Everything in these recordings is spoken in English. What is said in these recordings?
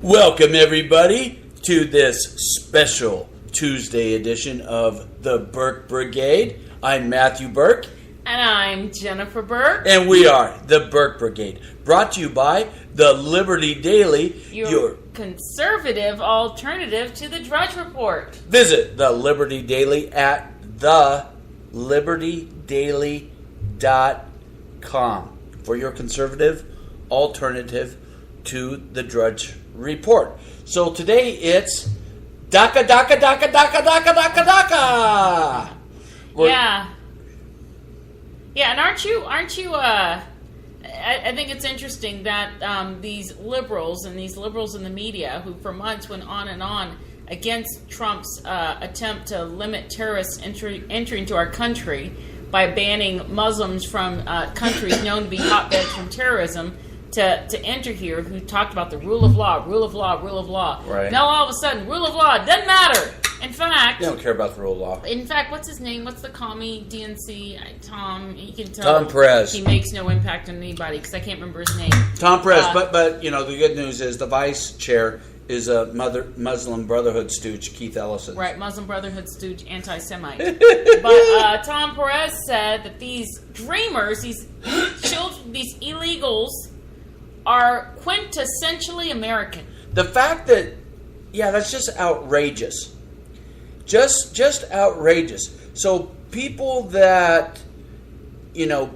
Welcome, everybody, to this special Tuesday edition of the Burke Brigade. I'm Matthew Burke. And I'm Jennifer Burke. And we are the Burke Brigade, brought to you by the Liberty Daily, your conservative alternative to the Drudge Report. Visit the Liberty Daily at thelibertydaily.com for your conservative alternative to the Drudge Report. So today it's DACA, DACA, DACA, DACA, DACA, DACA, DACA. Yeah, and aren't you? I think it's interesting that these liberals in the media, who for months went on and on against Trump's attempt to limit terrorists entry into our country by banning Muslims from countries known to be hotbeds from terrorism, to enter here, who talked about the rule of law. Right. Now all of a sudden, rule of law doesn't matter. In fact, they don't care about the rule of law. In fact, what's his name? What's the commie DNC? Tom. You can tell. Tom Perez. He makes no impact on anybody because I can't remember his name. Tom Perez. But you know, the good news is the vice chair is a Muslim Brotherhood stooge, Keith Ellison. Right, Muslim Brotherhood stooge, anti-Semite. But Tom Perez said that these dreamers, these children, these illegals, are quintessentially American. The fact that, that's just outrageous. Just outrageous. So people that,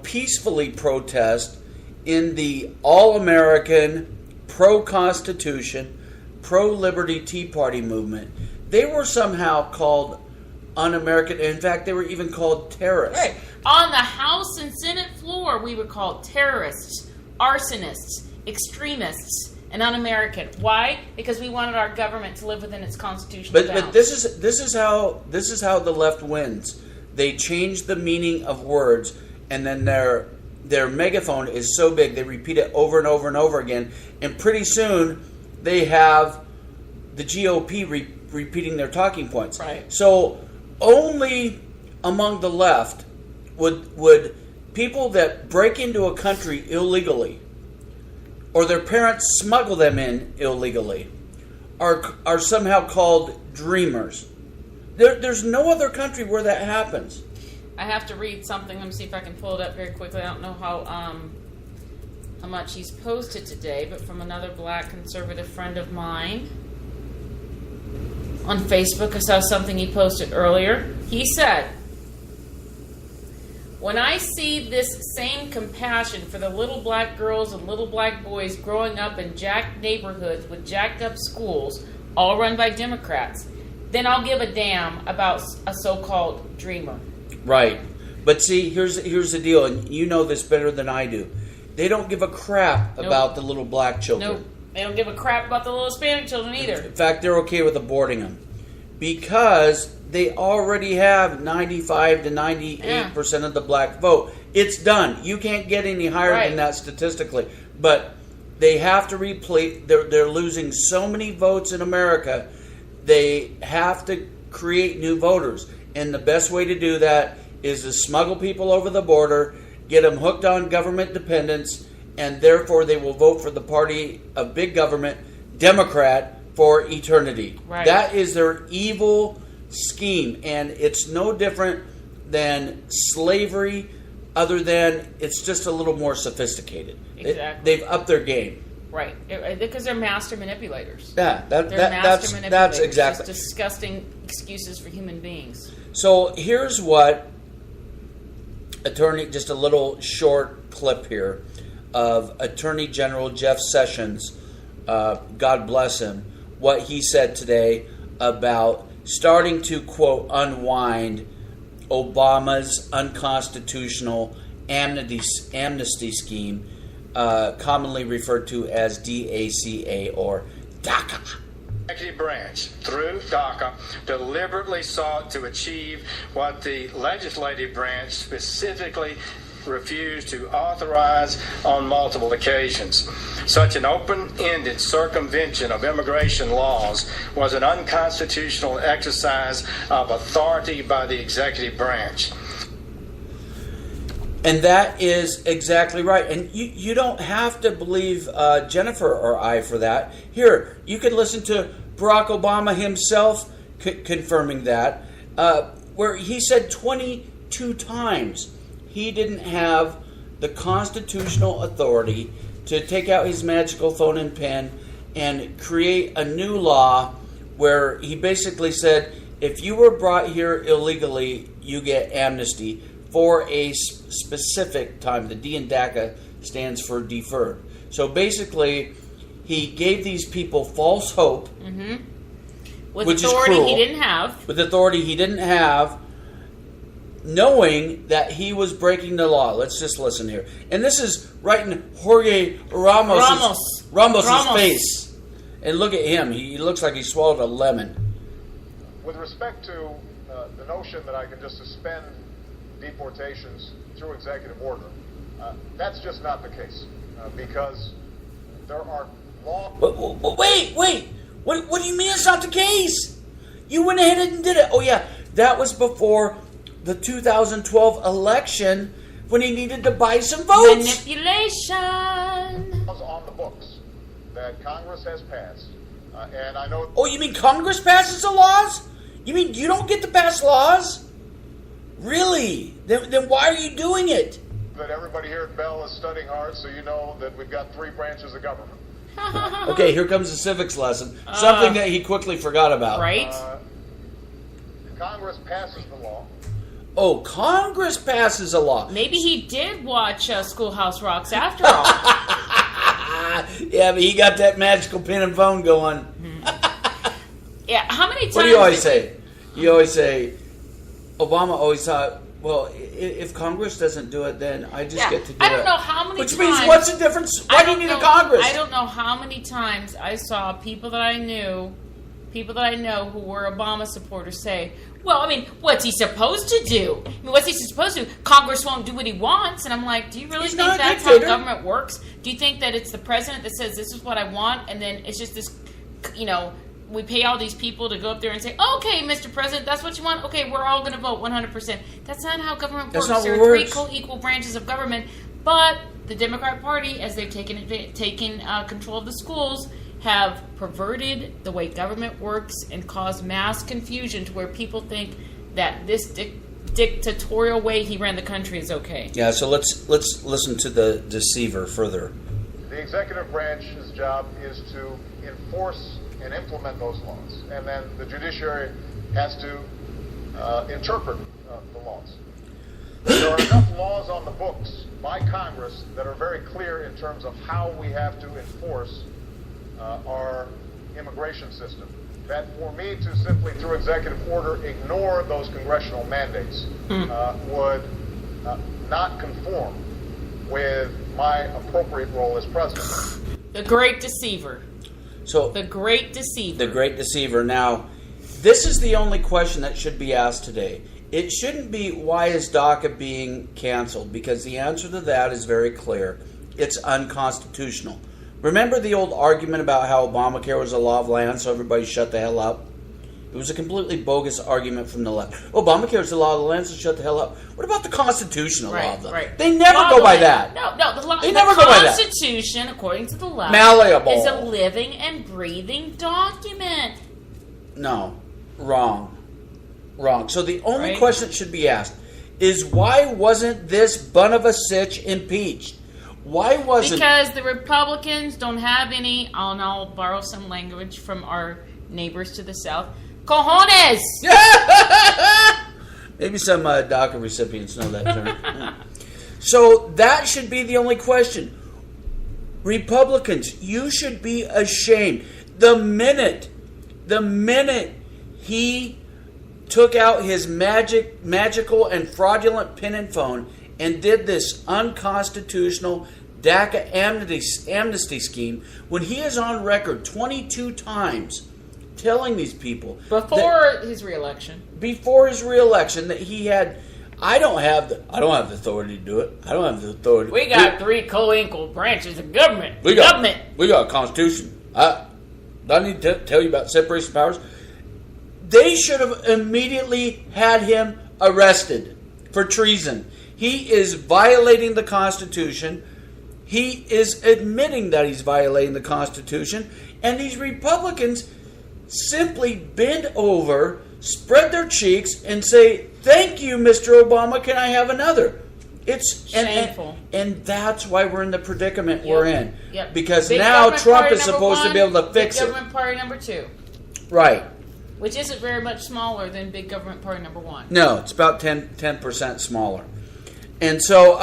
peacefully protest in the all-American, pro-Constitution, pro-liberty Tea Party movement, they were somehow called un-American. In fact, they were even called terrorists. Right. On the House and Senate floor, we were called terrorists, arsonists, extremists, and un-American. Why? Because we wanted our government to live within its constitutional bounds. But this is how the left wins. They change the meaning of words, and then their megaphone is so big they repeat it over and over and over again, and pretty soon they have the GOP repeating their talking points. Right. So only among the left would people that break into a country illegally, or their parents smuggle them in illegally, are somehow called dreamers. There's no other country where that happens. I have to read something. Let me see if I can pull it up very quickly. I don't know how much he's posted today, but from another black conservative friend of mine on Facebook, I saw something he posted earlier. He said, "When I see this same compassion for the little black girls and little black boys growing up in jacked neighborhoods with jacked up schools, all run by Democrats, then I'll give a damn about a so-called dreamer." Right. But see, here's the deal, and you know this better than I do. They don't give a crap about the little black children. Nope. They don't give a crap about the little Hispanic children either. In fact, they're okay with aborting them because they already have 95 to 98% of the black vote. It's done. You can't get any higher than that statistically. But they have to replace. They're losing so many votes in America. They have to create new voters, and the best way to do that is to smuggle people over the border, get them hooked on government dependence, and therefore they will vote for the party of big government, Democrat, for eternity. Right. That is their evil scheme, and it's no different than slavery, other than it's just a little more sophisticated. Exactly. They've upped their game. Right, because they're master manipulators. Yeah, That's exactly. Just disgusting excuses for human beings. So here's what just a little short clip here of Attorney General Jeff Sessions, God bless him, what he said today about starting to, quote, unwind Obama's unconstitutional amnesty scheme, commonly referred to as DACA or DACA. The executive branch, through DACA, deliberately sought to achieve what the legislative branch specifically refused to authorize on multiple occasions. Such an open-ended circumvention of immigration laws was an unconstitutional exercise of authority by the executive branch. And that is exactly right. And you don't have to believe Jennifer or I for that. Here, you can listen to Barack Obama himself confirming that, where he said 22 times he didn't have the constitutional authority to take out his magical phone and pen and create a new law where he basically said, if you were brought here illegally, you get amnesty for a specific time. The D in DACA stands for deferred. So basically, he gave these people false hope, with which authority is cruel, he didn't have. With authority he didn't have, knowing that he was breaking the law. Let's just listen here. And this is right in Jorge Ramos's face. And look at him. He looks like he swallowed a lemon. With respect to the notion that I can just suspend deportations through executive order, that's just not the case, because there are law... Wait! What do you mean it's not the case? You went ahead and did it. Oh yeah, that was before the 2012 election when he needed to buy some votes. Manipulation. On the books that Congress has passed, and I know... Oh, you mean Congress passes the laws? You mean you don't get to pass laws? Really? Then why are you doing it? That everybody here at Bell is studying hard, so you know that we've got 3 branches of government. Okay, here comes the civics lesson. Something that he quickly forgot about. Right? Congress passes the law. Oh, Congress passes a law. Maybe he did watch Schoolhouse Rocks after all. Yeah, but he got that magical pen and phone going. Yeah, how many times... What do you always say? You always say, Obama always thought, well, if Congress doesn't do it, then I just get to do it. I don't know how many times... Which means, what's the difference? Why do you need a Congress? I don't know how many times I saw people that I know who were Obama supporters say, well, I mean, what's he supposed to do? I mean, what's he supposed to do? Congress won't do what he wants. And I'm like, do you really think that's how government works? Do you think that it's the president that says, this is what I want, and then it's just this, we pay all these people to go up there and say, okay, Mr. President, that's what you want? Okay, we're all going to vote 100%. That's not how government works. There are 3 co-equal branches of government. But the Democrat Party, as they've taken control of the schools, have perverted the way government works and caused mass confusion to where people think that this dictatorial way he ran the country is okay. Yeah, so let's listen to the deceiver further. The executive branch's job is to enforce and implement those laws, and then the judiciary has to interpret the laws. There are enough laws on the books by Congress that are very clear in terms of how we have to enforce our immigration system, that for me to simply, through executive order, ignore those congressional mandates would not conform with my appropriate role as president. The great deceiver. So the great deceiver. The great deceiver. Now, this is the only question that should be asked today. It shouldn't be, why is DACA being canceled? Because the answer to that is very clear. It's unconstitutional. Remember the old argument about how Obamacare was a law of land, so everybody shut the hell up? It was a completely bogus argument from the left. Obamacare is the law of the land, so shut the hell up. What about the constitutional law of the land? They never go by that. No, the Constitution, according to the left, malleable, is a living and breathing document. No, wrong. So the only question that should be asked is, why wasn't this bun of a sitch impeached? Why wasn't... Because the Republicans don't have any, and I'll borrow some language from our neighbors to the south, cojones! Maybe some DACA recipients know that term. Yeah. So that should be the only question. Republicans, you should be ashamed. The minute he took out his magical and fraudulent pen and phone and did this unconstitutional DACA amnesty scheme, when he is on record 22 times telling these people before his reelection that he had, I don't have the authority to do it. I don't have the authority. We got 3 co-equal branches of government. We got a constitution. I need to tell you about separation of powers. They should have immediately had him arrested for treason. He is violating the Constitution. He is admitting that he's violating the Constitution. And these Republicans simply bend over, spread their cheeks, and say, "Thank you, Mr. Obama. Can I have another?" It's shameful. And that's why we're in the predicament we're in. Yep. Because Big now Trump party is supposed to be able to fix big it. government party number 2. Right. Which isn't very much smaller than big government party number 1. No, it's about 10% smaller. And so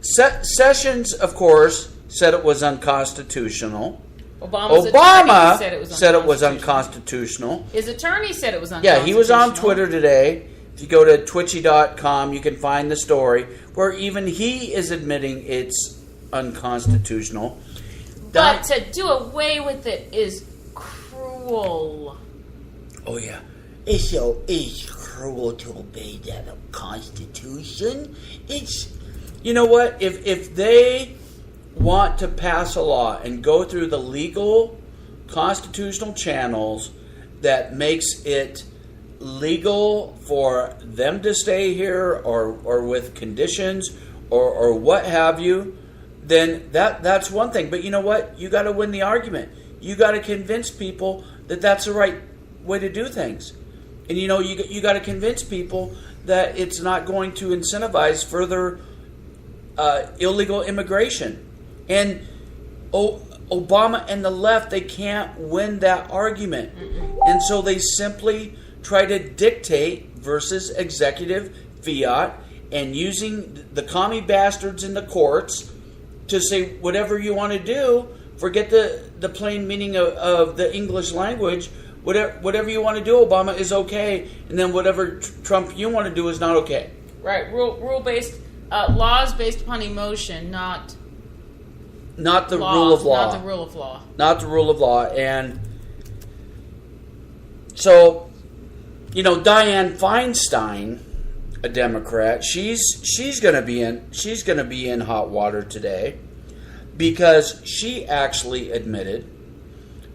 Sessions, of course, said it was unconstitutional. Obama said it was unconstitutional. His attorney said it was unconstitutional. Yeah, he was on Twitter today. If you go to twitchy.com, you can find the story where even he is admitting it's unconstitutional. But to do away with it is cruel. Oh, yeah. It's cruel to obey the Constitution. It's... You know what? If they want to pass a law and go through the legal constitutional channels that makes it legal for them to stay here or with conditions or what have you, then that's one thing. But you know what? You got to win the argument. You got to convince people that that's the right way to do things. And you know, you got to convince people that it's not going to incentivize further illegal immigration. And Obama and the left, they can't win that argument. And so they simply try to dictate versus executive fiat and using the commie bastards in the courts to say whatever you want to do, forget the plain meaning of the English language. Whatever you want to do, Obama, is okay. And then whatever Trump you want to do is not okay. Right. Rule-based, laws based upon emotion, not the law, rule of law. Not the rule of law. Not the rule of law. And so, you know, Dianne Feinstein, a Democrat, she's going to be in hot water today because she actually admitted,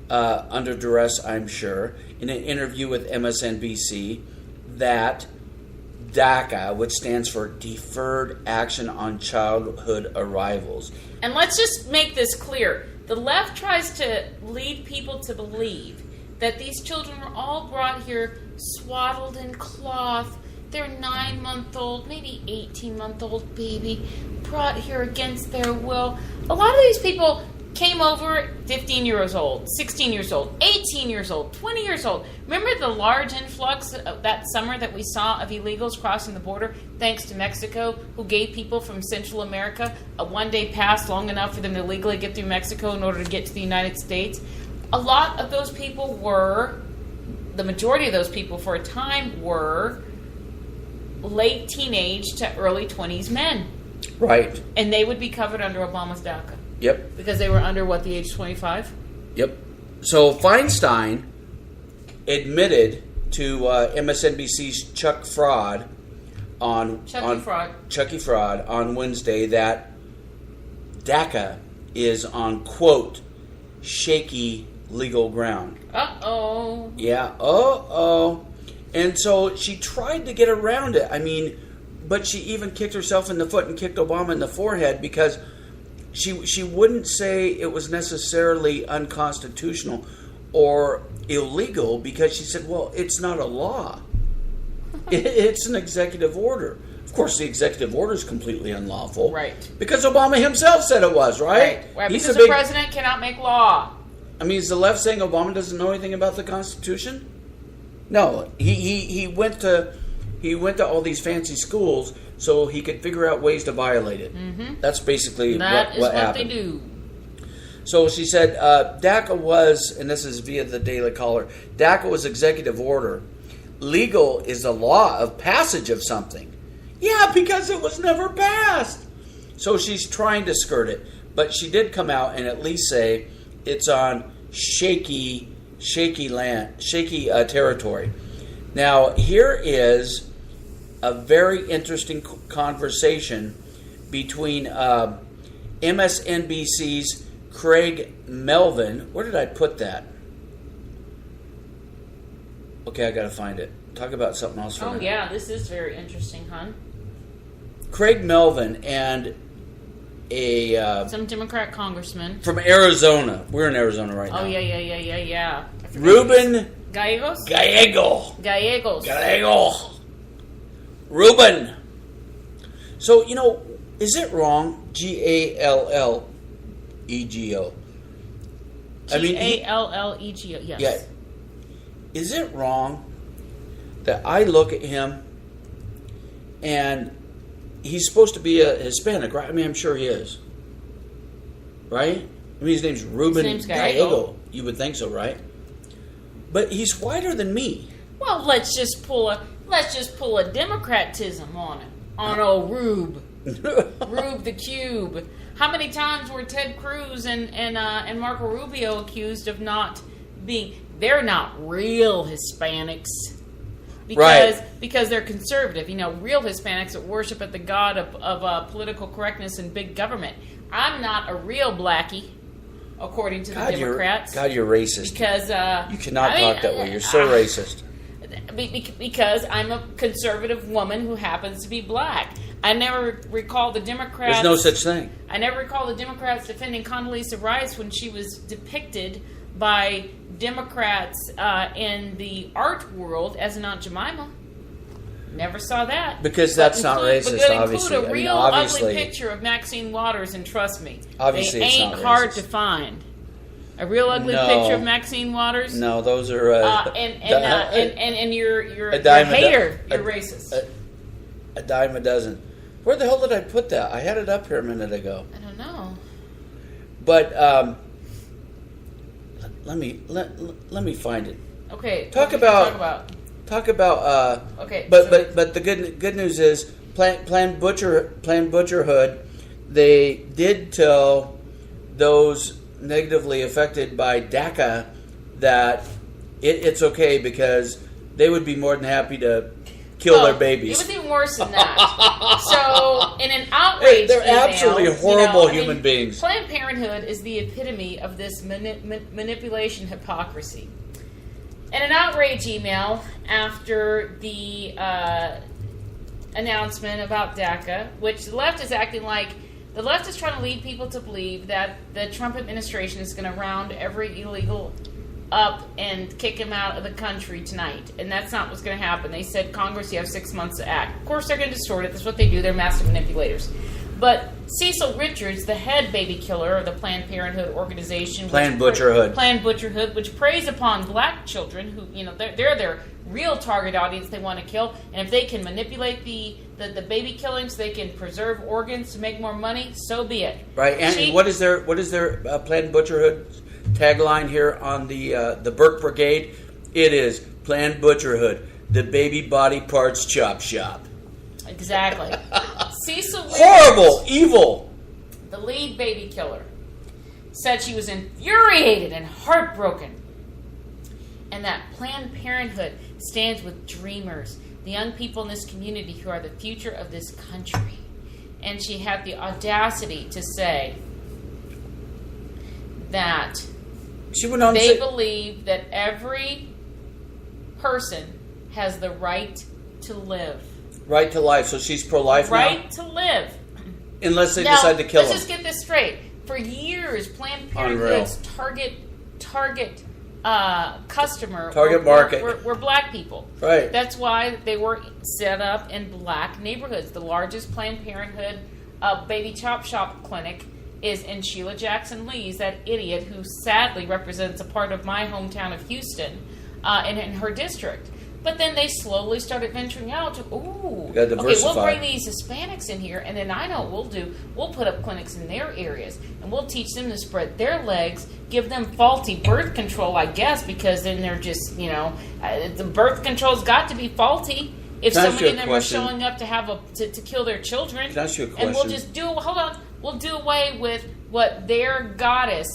under duress, I'm sure, in an interview with MSNBC, that DACA, which stands for Deferred Action on Childhood Arrivals. And let's just make this clear. The left tries to lead people to believe that these children were all brought here swaddled in cloth. They're 9-month-old, maybe 18-month-old baby, brought here against their will. A lot of these people came over 15 years old, 16 years old, 18 years old, 20 years old. Remember the large influx of that summer that we saw of illegals crossing the border thanks to Mexico, who gave people from Central America a one-day pass long enough for them to legally get through Mexico in order to get to the United States? A lot of those people were, the majority of those people for a time were late teenage to early 20s men. Right. And they would be covered under Obama's DACA. Yep. Because they were under, what, the age of 25? Yep. So Feinstein admitted to MSNBC's Chucky Fraud on Wednesday that DACA is on, quote, shaky legal ground. Uh-oh. Yeah, And so she tried to get around it. I mean, but she even kicked herself in the foot and kicked Obama in the forehead because she wouldn't say it was necessarily unconstitutional or illegal because she said, well, it's not a law. It's an executive order. Of course, the executive order is completely unlawful. Right. Because Obama himself said it was, right? Right. Because the president cannot make law. I mean, is the left saying Obama doesn't know anything about the Constitution? No. He went to all these fancy schools so he could figure out ways to violate it. Mm-hmm. That's basically what happened. That is what they do. So she said DACA was, and this is via the Daily Caller, DACA was executive order. Legal is the law of passage of something. Yeah, because it was never passed. So she's trying to skirt it. But she did come out and at least say it's on shaky territory. Now, here is a very interesting conversation between MSNBC's Craig Melvin. Where did I put that? Okay, I gotta find it. Talk about something else for a minute. Yeah, this is very interesting, hon. Craig Melvin and some Democrat congressman from Arizona. We're in Arizona right now. Oh yeah. Ruben Gallegos. Ruben. So, is it wrong? Gallego. Gallego. Yes. Yeah. Is it wrong that I look at him and he's supposed to be a Hispanic, right? I mean, I'm sure he is. Right? I mean, his name's Ruben Gallego. You would think so, right? But he's whiter than me. Well, let's just pull a Democratism on it. On old Rube. Rube the Cube. How many times were Ted Cruz and Marco Rubio accused of not being... They're not real Hispanics. Because they're conservative. Real Hispanics that worship at the god of political correctness and big government. I'm not a real blackie, according to the Democrats. You're racist. Because... you cannot talk that way. You're so racist. Because I'm a conservative woman who happens to be black. I never recall the Democrats... There's no such thing. I never recall the Democrats defending Condoleezza Rice when she was depicted by Democrats in the art world as an Aunt Jemima. Never saw that. Because that's not racist, but obviously. Include a real ugly picture of Maxine Waters, and trust me, obviously they ain't hard to find. A real ugly picture of Maxine Waters? No, those are... and you're a hater. You're racist. A dime a dozen. Where the hell did I put that? I had it up here a minute ago. I don't know. But let me find it. Okay. Talk about. Okay. But the good news is Planned Butcherhood. They did tell those negatively affected by DACA that it's okay because they would be more than happy to kill their babies. It was even worse than that. So, in an outrage they're email, absolutely horrible human beings. Planned Parenthood is the epitome of this manipulation hypocrisy. In an outrage email after the announcement about DACA, which the left is acting like the left is trying to lead people to believe that the Trump administration is going to round every illegal up and kick him out of the country tonight. And that's not what's going to happen. They said, Congress, you have 6 months to act. Of course, they're going to distort it. That's what they do. They're master manipulators. But Cecil Richards, the head baby killer of the Planned Parenthood organization, Planned Butcherhood, which preys upon black children who, they're their real target audience they want to kill. And if they can manipulate the baby killings, they can preserve organs to make more money, so be it. Right. And what is their Planned Butcherhood tagline here on the BURKE Brigade? It is Planned Butcherhood, the baby body parts chop shop. Exactly. Cecil Richards, horrible, evil. The lead baby killer said she was infuriated and heartbroken, and that Planned Parenthood stands with dreamers, the young people in this community who are the future of this country. And she had the audacity to say that they believe that every person has the right to live. Right to life. So she's pro-life now? Right to live. Unless they decide to kill him. Let's just get this straight. For years, Planned Parenthood's target customer were black people. Right. That's why they were set up in black neighborhoods. The largest Planned Parenthood baby chop shop clinic is in Sheila Jackson Lee's, that idiot who sadly represents a part of my hometown of Houston in her district. But then they slowly started venturing out to, okay, we'll bring these Hispanics in here, and then I know what we'll do. We'll put up clinics in their areas, and we'll teach them to spread their legs, give them faulty birth control, I guess, because then they're just, the birth control's got to be faulty if so many of them are showing up to kill their children. Can I ask you a question? And we'll just we'll do away with what their goddess,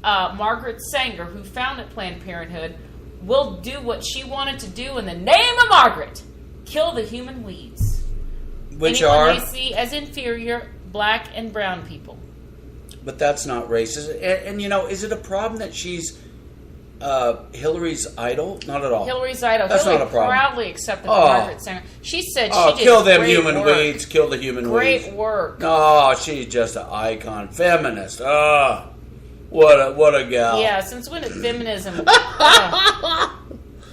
Margaret Sanger, who founded Planned Parenthood, will do what she wanted to do in the name of Margaret. Kill the human weeds. Which Anyone they see as inferior, black and brown people. But that's not racist. And is it a problem that she's Hillary's idol? Not at all. Hillary's idol. That's Hillary not a problem. proudly accepted the Margaret Sanger. She said she did kill them great human work. weeds. Kill the human weeds. Great work. Oh, she's just an icon. Feminist. What a gal. Yeah, since when did feminism...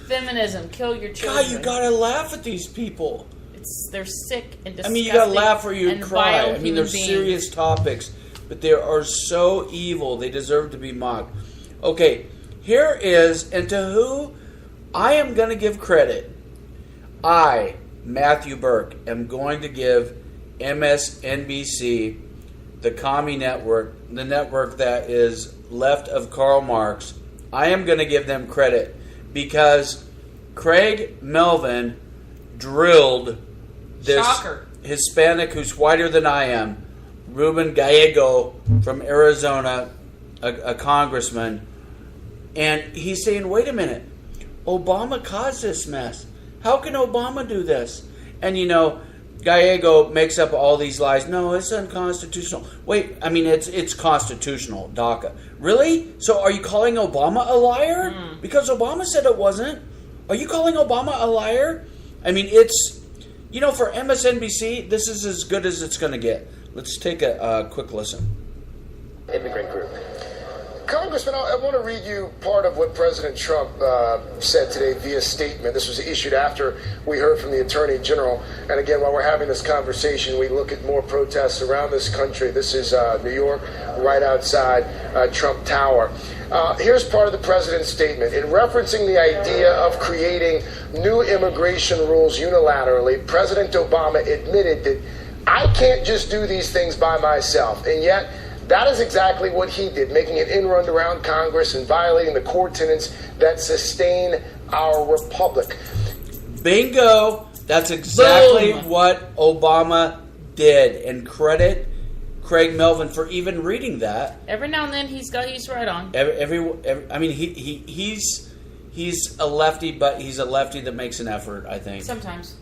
feminism, kill your children. God, you gotta laugh at these people. They're sick and disgusting. I mean, you gotta laugh or you cry. I mean, they're beings. serious topics, but they are so evil. They deserve to be mocked. Okay, here is, and to who I am going to give credit. I, Matthew Burke, am going to give MSNBC, the commie network, the network that is left of Karl Marx, I am going to give them credit because Craig Melvin drilled this Hispanic who's whiter than I am, Ruben Gallego from Arizona, a congressman, and he's saying, wait a minute, Obama caused this mess. How can Obama do this? And Gallego makes up all these lies. No, it's unconstitutional. Wait, I mean, it's constitutional, DACA. Really? So are you calling Obama a liar? Because Obama said it wasn't. Are you calling Obama a liar? I mean, it's, for MSNBC, this is as good as it's going to get. Let's take a quick listen. Immigrant group. Congressman, I want to read you part of what President Trump said today via statement. This was issued after we heard from the Attorney General. And again, while we're having this conversation, we look at more protests around this country. This is New York, right outside Trump Tower. Here's part of the president's statement. In referencing the idea of creating new immigration rules unilaterally, President Obama admitted that I can't just do these things by myself. And yet, that is exactly what he did, making an in-run around Congress and violating the core tenets that sustain our republic. Bingo! That's exactly Boom. what Obama did. And credit Craig Melvin for even reading that. Every now and then he's right on. I mean, he's a lefty, but he's a lefty that makes an effort, I think. Sometimes.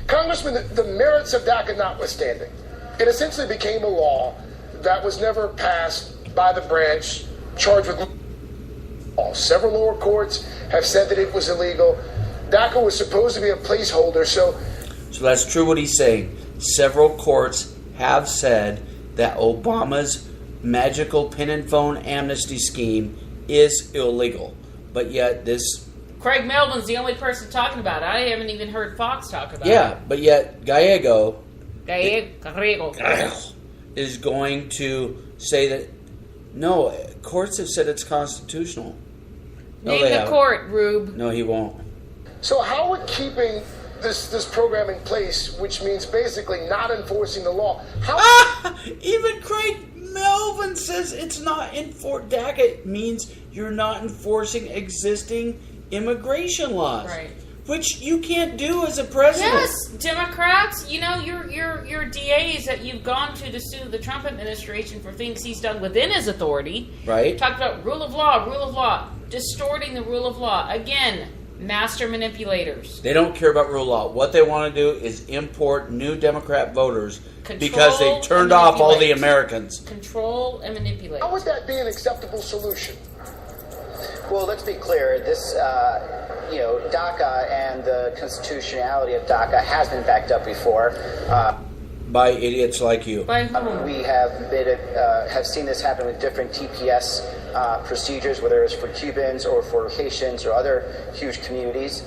Congressman, the merits of DACA notwithstanding, it essentially became a law that was never passed by the branch charged with several lower courts have said that it was illegal. DACA was supposed to be a placeholder, so that's true what he's saying. Several courts have said that Obama's magical pin and phone amnesty scheme is illegal. But yet this... Craig Melvin's the only person talking about it. I haven't even heard Fox talk about it. Yeah, but yet Gallego is going to say that, no, courts have said it's constitutional. No, Name the court, Rube. No, he won't. So how would keeping this program in place, which means basically not enforcing the law, even Craig Melvin says it's not DACA. It means you're not enforcing existing immigration laws. Right. Which you can't do as a president. Yes, Democrats, your DAs that you've gone to sue the Trump administration for things he's done within his authority. Right. Talked about rule of law, distorting the rule of law. Again, master manipulators. They don't care about rule of law. What they want to do is import new Democrat voters because they turned off all the Americans. Control and manipulate. How would that be an acceptable solution? Well, let's be clear. This, DACA and the constitutionality of DACA has been backed up before. By idiots like you. By whom? We have seen this happen with different TPS procedures, whether it's for Cubans or for Haitians or other huge communities.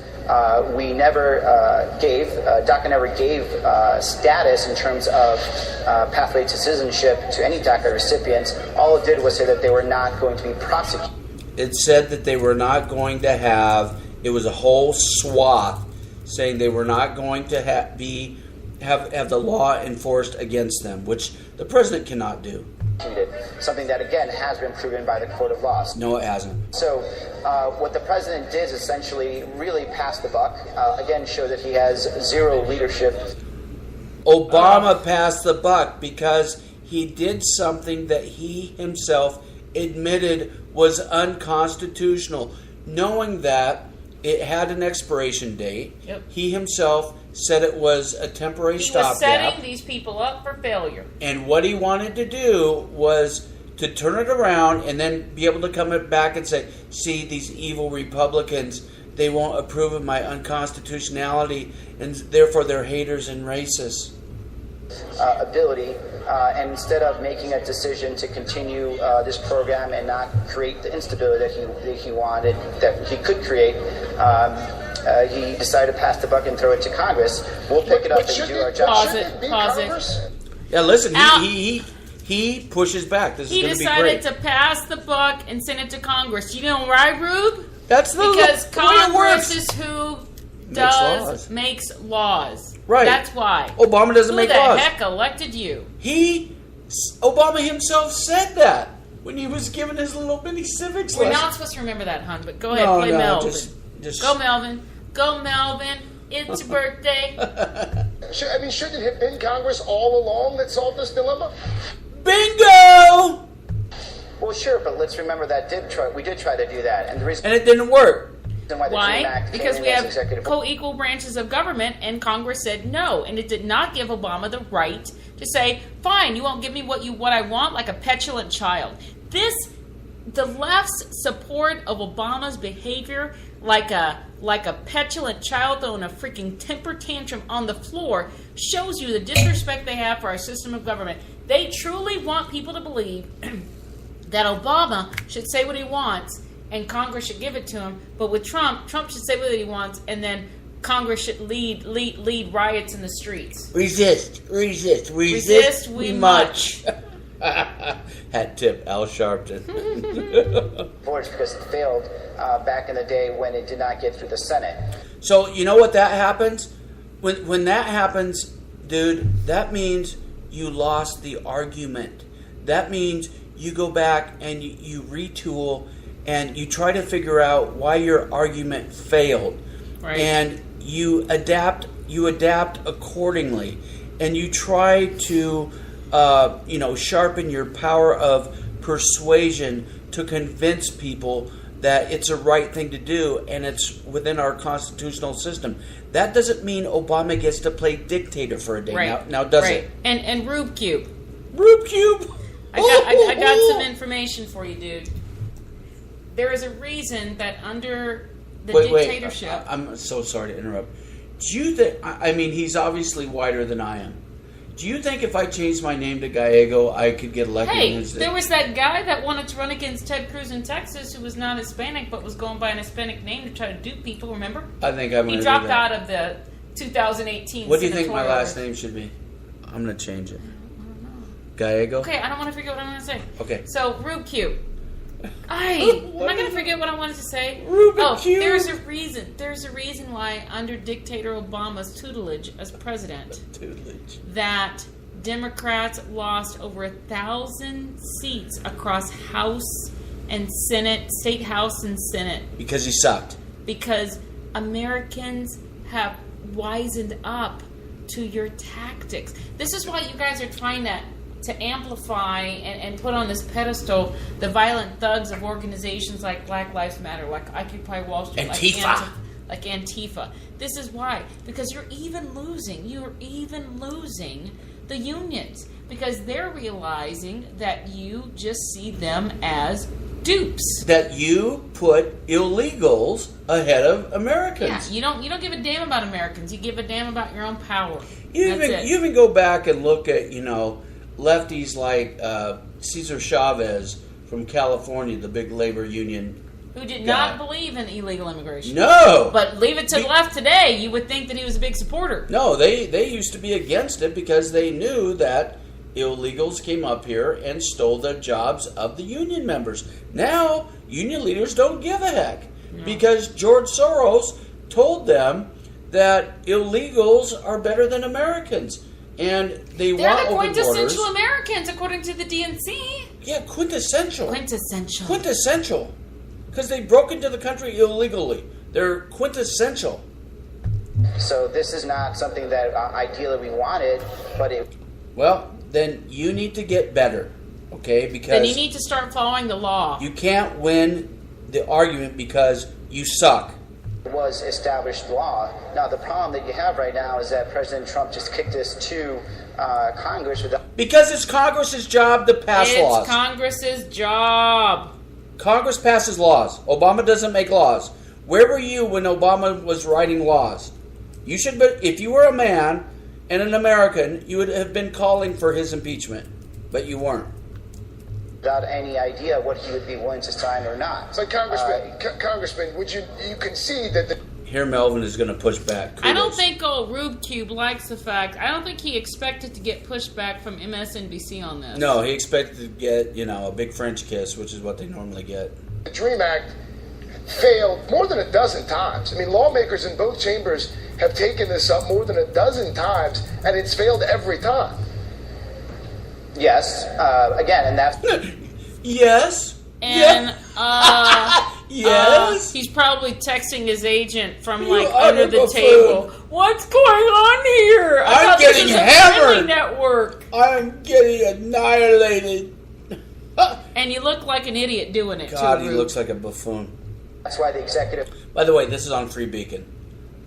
We never DACA never gave status in terms of pathway to citizenship to any DACA recipients. All it did was say that they were not going to be prosecuted. It said that they were not going to have, it was a whole swath saying they were not going to have the law enforced against them, which the president cannot do. Something that, again, has been proven by the court of laws. No, it hasn't. So what the president did is essentially really pass the buck, again, show that he has zero leadership. Obama passed the buck because he did something that he himself admitted was unconstitutional, knowing that it had an expiration date. Yep. He himself said it was a temporary stopgap. He was setting these people up for failure. And what he wanted to do was to turn it around and then be able to come back and say, see, these evil Republicans, they won't approve of my unconstitutionality, and therefore they're haters and racists. Ability, and instead of making a decision to continue this program and not create the instability that he wanted, that he could create, he decided to pass the buck and throw it to Congress. We'll pick it up and do our job. Pause it. Yeah, listen, he pushes back. This is going to be great. He decided to pass the buck and send it to Congress. You know why, Rube? That's because the way it works. Congress is who makes laws. Right. That's why. Obama doesn't make laws. Who the heck elected you? Obama himself said that when he was giving his little bitty civics lesson. We're not supposed to remember that, hon, but go ahead, play Melvin. Just go, Melvin. Go, Melvin. It's your birthday. Shouldn't it have been Congress all along that solved this dilemma? Bingo! Well, sure, but let's remember that we did try to do that, and the reason it didn't work. Why? Because we have co-equal branches of government, and Congress said no, and it did not give Obama the right to say, "Fine, you won't give me what I want," like a petulant child. The left's support of Obama's behavior, like a petulant child throwing a freaking temper tantrum on the floor, shows you the disrespect they have for our system of government. They truly want people to believe that Obama should say what he wants and Congress should give it to him. But with Trump should say what he wants, and then Congress should lead riots in the streets. Resist we much. Hat tip, Al Sharpton. Because it failed back in the day when it did not get through the Senate. So you know what that happens? When that happens, dude, that means you lost the argument. That means you go back and you retool and you try to figure out why your argument failed. Right. And you adapt accordingly. And you try to sharpen your power of persuasion to convince people that it's a right thing to do and it's within our constitutional system. That doesn't mean Obama gets to play dictator for a day. Right. Now does it? And Rube Cube. I got some information for you, dude. There is a reason that under the dictatorship... Wait, I'm so sorry to interrupt. Do you think... I mean, he's obviously whiter than I am. Do you think if I changed my name to Gallego, I could get elected? Hey, there was that guy that wanted to run against Ted Cruz in Texas who was not Hispanic but was going by an Hispanic name to try to dupe people, remember? I think I'm going to He dropped out of the 2018 What do you think my last name should be? I'm going to change it. Gallego? Okay, I don't want to forget what I'm going to say. Okay. So, Rube Q. Am I going to forget what I wanted to say? Q. There's a reason. There's a reason why under dictator Obama's tutelage as president, that Democrats lost over 1,000 seats across House and Senate, State House and Senate. Because he sucked. Because Americans have wisened up to your tactics. This is why you guys are trying to amplify and put on this pedestal the violent thugs of organizations like Black Lives Matter, like Occupy Wall Street, Antifa. like Antifa. This is why. Because you're even losing the unions. Because they're realizing that you just see them as dupes. That you put illegals ahead of Americans. Yeah, you don't give a damn about Americans. You give a damn about your own power. You even go back and look at, lefties like Cesar Chavez from California, the big labor union who did guy. not believe in illegal immigration. No! But leave it to the left today, you would think that he was a big supporter. No, they used to be against it because they knew that illegals came up here and stole the jobs of the union members. Now, union leaders don't give a heck because George Soros told them that illegals are better than Americans. And they're the quintessential Americans, according to the DNC. Yeah, quintessential. Quintessential. Because they broke into the country illegally. They're quintessential. So this is not something that ideally we wanted, but it... Well, then you need to get better, okay? Because then you need to start following the law. You can't win the argument because you suck. Was established law. Now, the problem that you have right now is that President Trump just kicked this to Congress without... Because it's Congress's job to pass laws. It's Congress's job. Congress passes laws. Obama doesn't make laws. Where were you when Obama was writing laws? You should be, if you were a man and an American, you would have been calling for his impeachment, but you weren't. Without any idea what he would be willing to sign or not. But Congressman, would you concede that the... Here Melvin is going to push back. Kudos. I don't think old Rube Cube likes the fact. I don't think he expected to get pushback from MSNBC on this. No, he expected to get, a big French kiss, which is what they normally get. The DREAM Act failed more than a dozen times. I mean, lawmakers in both chambers have taken this up more than a dozen times, and it's failed every time. Yes, again, and that's... Yes. And, yes. He's probably texting his agent from, You under the table. What's going on here? I'm getting hammered. Network. I'm getting annihilated. And you look like an idiot doing it, God, too, he Rube. looks like a buffoon. That's why the executive... By the way, this is on Free Beacon.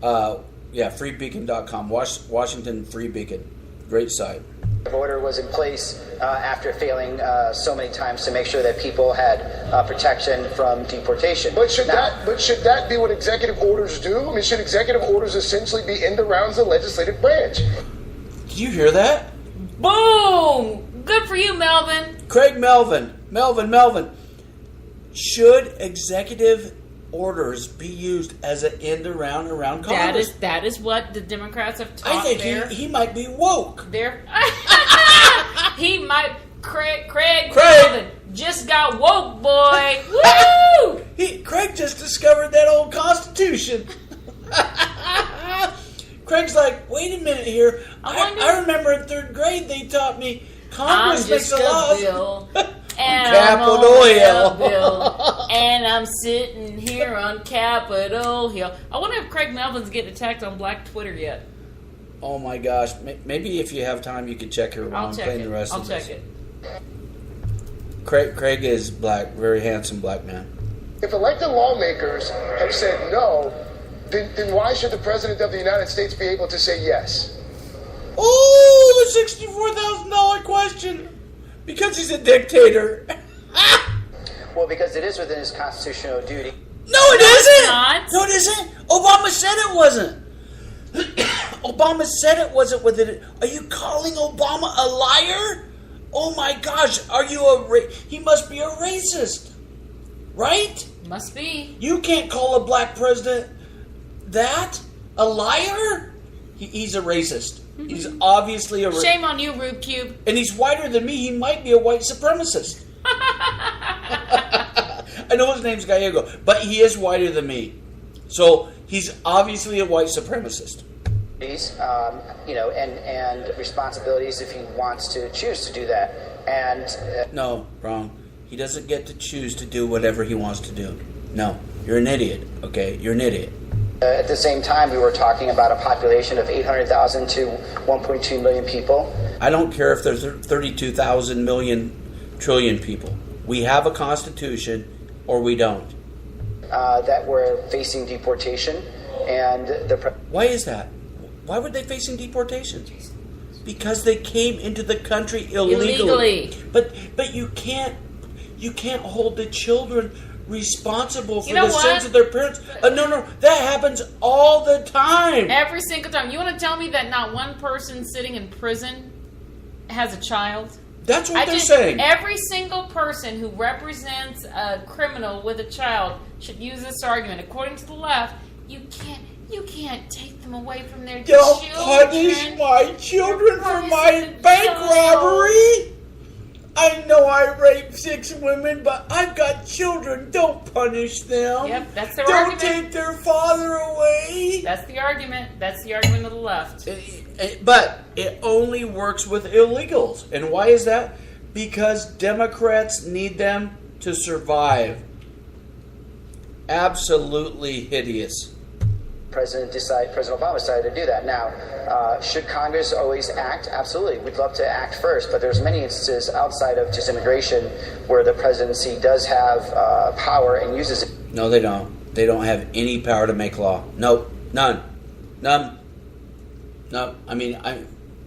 freebeacon.com. Washington Free Beacon. Great site. order was in place after failing so many times to make sure that people had protection from deportation. But should that be what executive orders do? I mean, should executive orders essentially be in the rounds of the legislative branch? Did you hear that? Boom! Good for you, Melvin. Craig Melvin. Should executive orders be used as an end around Congress? That is what the Democrats have taught. I think he might be woke. He might. Craig Melvin just got woke, boy. Woo! Craig just discovered that old Constitution. Craig's like, wait a minute here. I remember in third grade they taught me Congress makes a law. And Capitol Hill. And I'm sitting here on Capitol Hill. I wonder if Craig Melvin's getting attacked on Black Twitter yet. Oh my gosh. Maybe if you have time you could check her while I'm playing the rest of this. I'll check it. Craig is black, very handsome black man. If elected lawmakers have said no, then why should the President of the United States be able to say yes? Oh, the $64,000 question. Because he's a dictator. Well, because it is within his constitutional duty. No, it isn't. Not. No, it isn't. Obama said it wasn't. Obama said it wasn't within it. Are you calling Obama a liar? Oh my gosh, are you he must be a racist. Right? Must be. You can't call a black president that? A liar? He's a racist. He's obviously a... Shame on you, Rube Cube. And he's whiter than me. He might be a white supremacist. I know his name's Gallego, but he is whiter than me. So he's obviously a white supremacist. And responsibilities if he wants to choose to do that. And no, wrong. He doesn't get to choose to do whatever he wants to do. No, you're an idiot. Okay, you're an idiot. At the same time, we were talking about a population of 800,000 to 1.2 million people. I don't care if there's 32,000 million trillion people. We have a constitution or we don't. That were facing deportation. And why is that? Why were they facing deportation? Because they came into the country illegally. But you can't hold the children responsible for the sins of their parents. No, that happens all the time. Every single time. You want to tell me that not one person sitting in prison has a child? That's what they're saying. Every single person who represents a criminal with a child should use this argument. According to the left, you can't take them away from their children. Don't punish my children for my bank robbery. I know I raped 6 women, but I've got children. Don't punish them. Yep, that's their argument. Don't take their father away. That's the argument. That's the argument of the left. But it only works with illegals. And why is that? Because Democrats need them to survive. Absolutely hideous. President Obama decided to do that. Now, should Congress always act? Absolutely. We'd love to act first, but there's many instances outside of just immigration where the presidency does have power and uses it. No, they don't. They don't have any power to make law. Nope. None. I mean,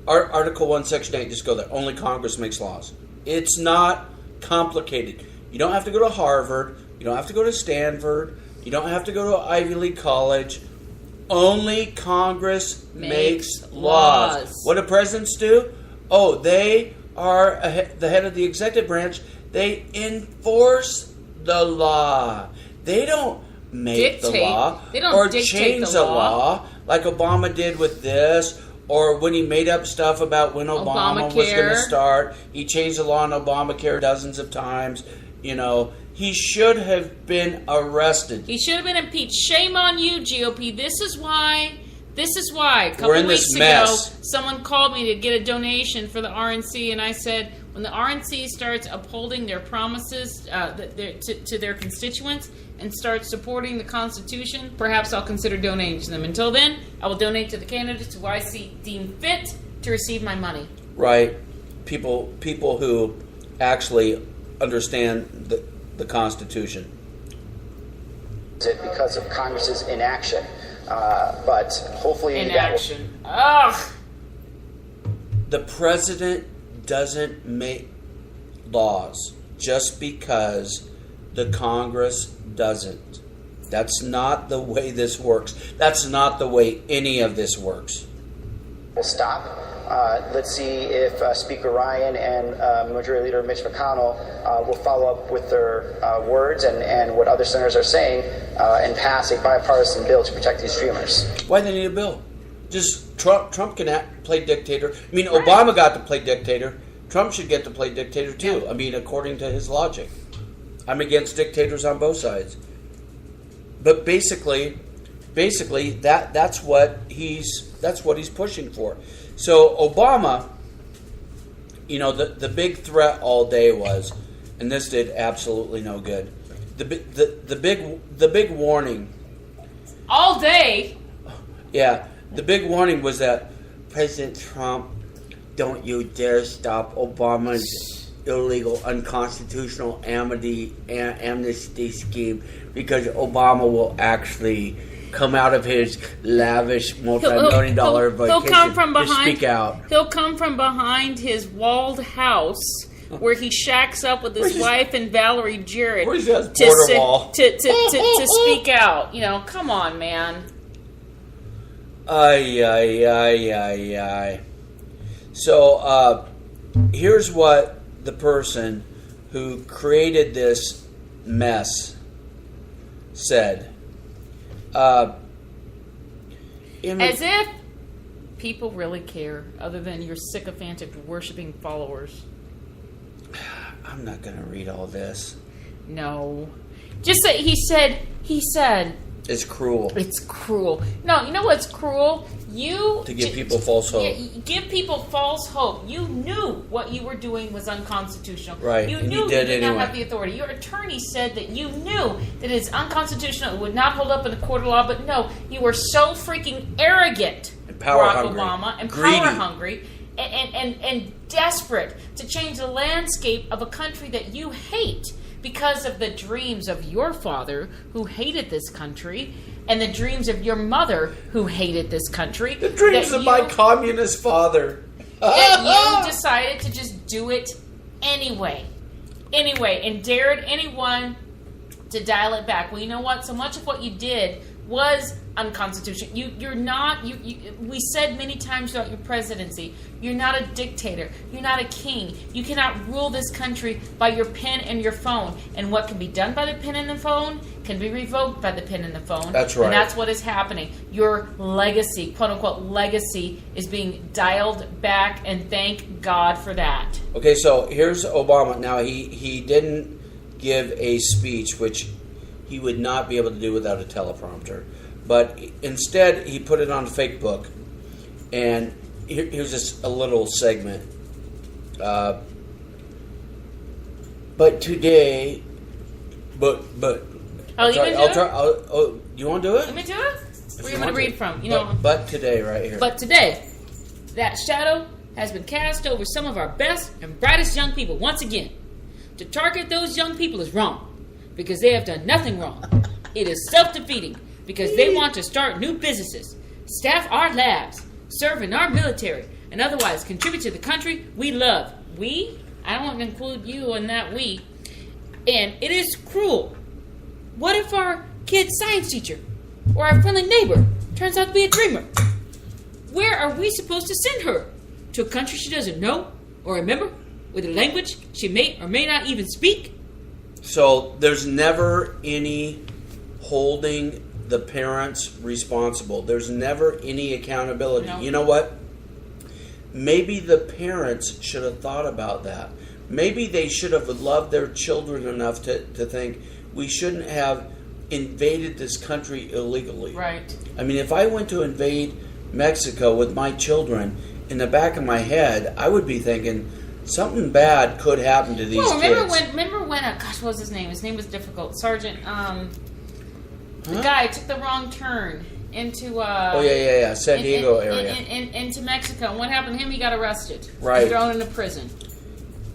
Article 1, Section 8, just go there. Only Congress makes laws. It's not complicated. You don't have to go to Harvard. You don't have to go to Stanford. You don't have to go to Ivy League college. Only Congress makes laws. What do presidents do? Oh, they are the head of the executive branch. They enforce the law. They don't make the law. They don't or dictate change the law like Obama did with this, or when he made up stuff about when Obama was going to start. He changed the law on Obamacare dozens of times. You know, he should have been arrested. He should have been impeached. Shame on you, GOP. This is why. A couple weeks ago, someone called me to get a donation for the RNC, and I said, when the RNC starts upholding their promises to their constituents and starts supporting the Constitution, perhaps I'll consider donating to them. Until then, I will donate to the candidates who I deem fit to receive my money. Right. People who actually understand the Constitution. Because of Congress's inaction. But hopefully inaction. Ugh. The president doesn't make laws just because the Congress doesn't. That's not the way this works. That's not the way any of this works. We'll stop. Let's see if Speaker Ryan and Majority Leader Mitch McConnell will follow up with their words and what other senators are saying and pass a bipartisan bill to protect these streamers. Why do they need a bill? Just Trump can play dictator. I mean, Obama got to play dictator. Trump should get to play dictator too. Yeah. I mean, according to his logic. I'm against dictators on both sides. But basically that's what he's pushing for. So Obama, you know, the big threat all day was, and this did absolutely no good. The big warning. All day. Yeah, the big warning was that President Trump, don't you dare stop Obama's illegal, unconstitutional amnesty scheme, because Obama will actually come out of his lavish multi-million-dollar vacation to speak out. He'll come from behind his walled house where he shacks up with his wife and Valerie Jarrett to speak out. You know, come on, man. Ay. So here's what the person who created this mess said. As if people really care, other than your sycophantic worshipping followers. I'm not going to read all this. No. Just say he said. It's cruel. It's cruel. No, you know what's cruel? To give people false hope. Yeah, give people false hope. You knew what you were doing was unconstitutional. Right. You knew you did not have the authority. Your attorney said that you knew that it's unconstitutional. It would not hold up in a court of law. But no, you were so freaking arrogant, and power Barack hungry. Obama, and greedy. Power hungry, and desperate to change the landscape of a country that you hate because of the dreams of your father, who hated this country, and the dreams of your mother, who hated this country. The dreams of my communist father. That you decided to just do it anyway, and dared anyone to dial it back. Well, you know what? So much of what you did was unconstitutional. You're not. We said many times throughout your presidency, you're not a dictator. You're not a king. You cannot rule this country by your pen and your phone. And what can be done by the pen and the phone can be revoked by the pen and the phone. That's right. And that's what is happening. Your legacy, quote unquote legacy, is being dialed back, and thank God for that. Okay, so here's Obama. Now he didn't give a speech, which he would not be able to do without a teleprompter. But instead, he put it on a fake book. And here's just a little segment. But today... But... Oh, you want to do it? Do you want to do it? Let me do it? Where you want to read from? But today, right here. But today, that shadow has been cast over some of our best and brightest young people once again. To target those young people is wrong, because they have done nothing wrong. It is self-defeating, because they want to start new businesses, staff our labs, serve in our military, and otherwise contribute to the country we love. We? I don't want to include you in that we. And it is cruel. What if our kid's science teacher or our friendly neighbor turns out to be a dreamer? Where are we supposed to send her? To a country she doesn't know or remember? With a language she may or may not even speak? So there's never any holding the parents responsible. There's never any accountability. No. You know what? Maybe the parents should have thought about that. Maybe they should have loved their children enough to think we shouldn't have invaded this country illegally. Right. I mean, if I went to invade Mexico with my children, in the back of my head, I would be thinking something bad could happen to these kids. Remember when gosh, what was his name? His name was difficult. Sergeant, the guy took the wrong turn into San Diego area. Into Mexico. And what happened to him? He got arrested. Right. And thrown into prison.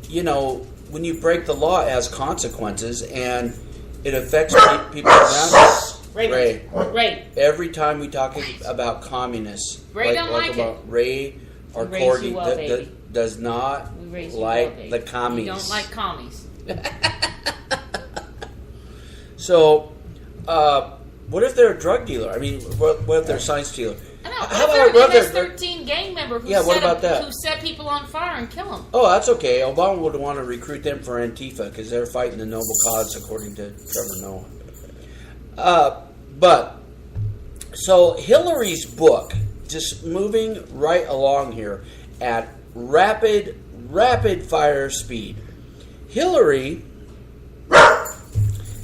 You know, when you break the law, it has consequences, and it affects people around us. Ray. Every time we talk about communists, Ray don't like about it. Ray or We raise Courtney you well, does not like the commies. You don't like commies. So, what if they're a drug dealer? I mean, what if they're a science dealer? I know. How What about if they're an MS-13 gang member who who set people on fire and kill them? Oh, that's okay. Obama would want to recruit them for Antifa because they're fighting the noble cause, according to Trevor Noah. So Hillary's book, just moving right along here at rapid fire speed. Hillary,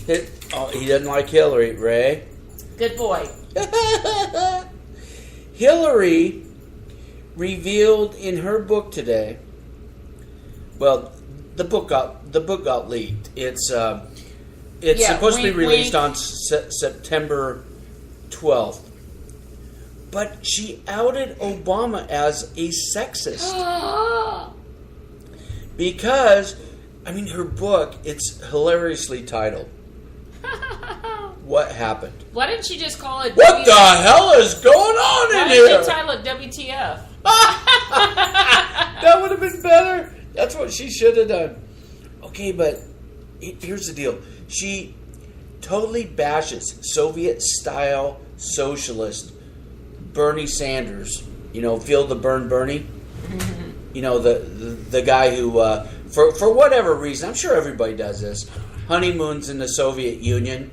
he doesn't like Hillary, Ray. Good boy. Hillary revealed in her book today. Well, the book got leaked. It's supposed to be released on September 12th. But she outed Obama as a sexist. Because, I mean, her book, it's hilariously titled. What happened? Why didn't she just call it What the hell is going on in here? Why didn't she title it WTF? That would have been better. That's what she should have done. Okay, but here's the deal. She totally bashes Soviet-style socialist Bernie Sanders. You know, Feel the Burn Bernie? You know, the guy who, for whatever reason, I'm sure everybody does this, honeymoons in the Soviet Union.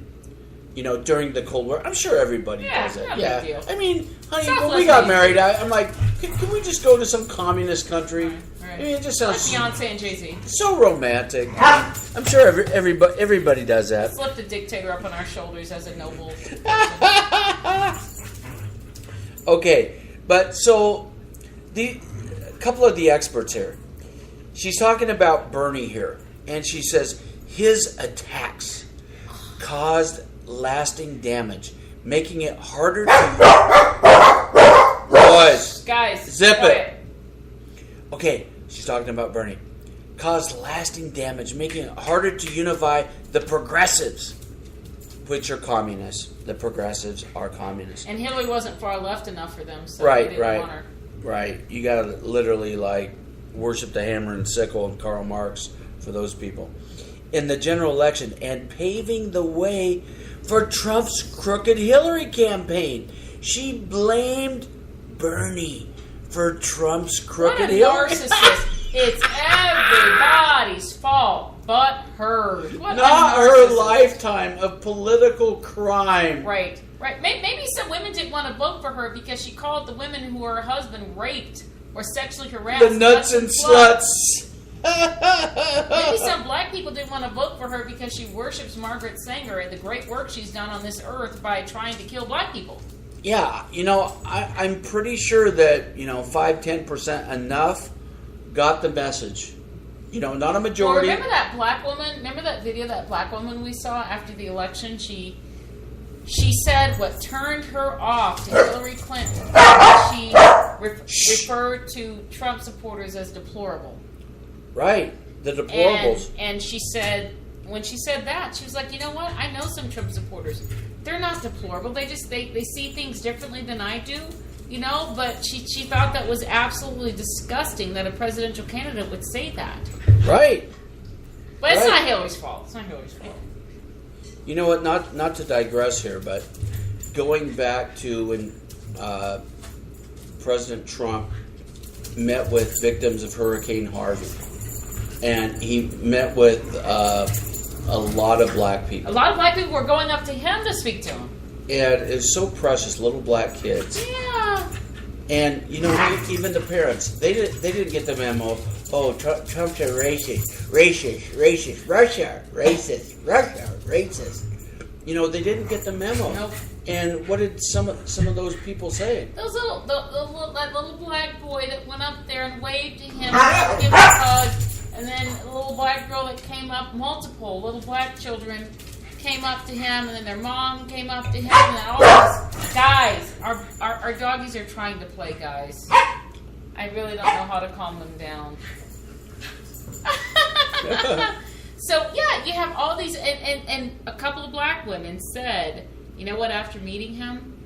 You know, during the Cold War. I'm sure everybody does it. No big deal. I mean, honey, when we got married, I'm like, can we just go to some communist country? Right. I mean, it just sounds like Beyonce and Jay-Z. So romantic. I'm sure everybody does that. Let's lift the dictator up on our shoulders as a noble. Okay, but so a couple of the experts here. She's talking about Bernie here, and she says his attacks caused lasting damage, making it harder to... Boys, guys, zip it. Okay, she's talking about Bernie. Caused lasting damage, making it harder to unify the progressives, which are communists. The progressives are communists. And Hillary wasn't far left enough for them, so right, they didn't want her. Right. You gotta literally worship the hammer and sickle and Karl Marx for those people. In the general election and paving the way for Trump's crooked Hillary campaign. She blamed Bernie for Trump's crooked Hillary. What a narcissist. It's everybody's fault but hers. Not her lifetime of political crime. Right. Maybe some women didn't want to vote for her because she called the women who her husband raped or sexually harassed the nuts and sluts. Maybe some black people didn't want to vote for her because she worships Margaret Sanger and the great work she's done on this earth by trying to kill black people. Yeah, I'm pretty sure that 5-10% enough got the message. Not a majority. Well, remember that black woman? Remember that video of that black woman we saw after the election? She said what turned her off to Hillary Clinton. She referred to Trump supporters as deplorable. Right, the deplorables. And she said, when she said that, she was like, you know what? I know some Trump supporters. They're not deplorable. They see things differently than I do. You know, but she thought that was absolutely disgusting that a presidential candidate would say that. Right. But it's not Hillary's fault. It's not Hillary's fault. You know what? Not to digress here, but going back to when President Trump met with victims of Hurricane Harvey, and he met with a lot of black people. A lot of black people were going up to him to speak to him. And it's so precious, little black kids. Yeah. And you know, even the parents, they didn't get the memo. Oh, Trump's a racist, Russia, racist. You know, they didn't get the memo. Nope. And what did some of those people say? Those that little black boy that went up there and waved to him, and gave him a hug, and then a little black girl that came up, multiple little black children came up to him, and then their mom came up to him, and then all these guys, our doggies are trying to play, guys. I really don't know how to calm them down. So yeah, you have all these, and a couple of black women said, you know what, after meeting him,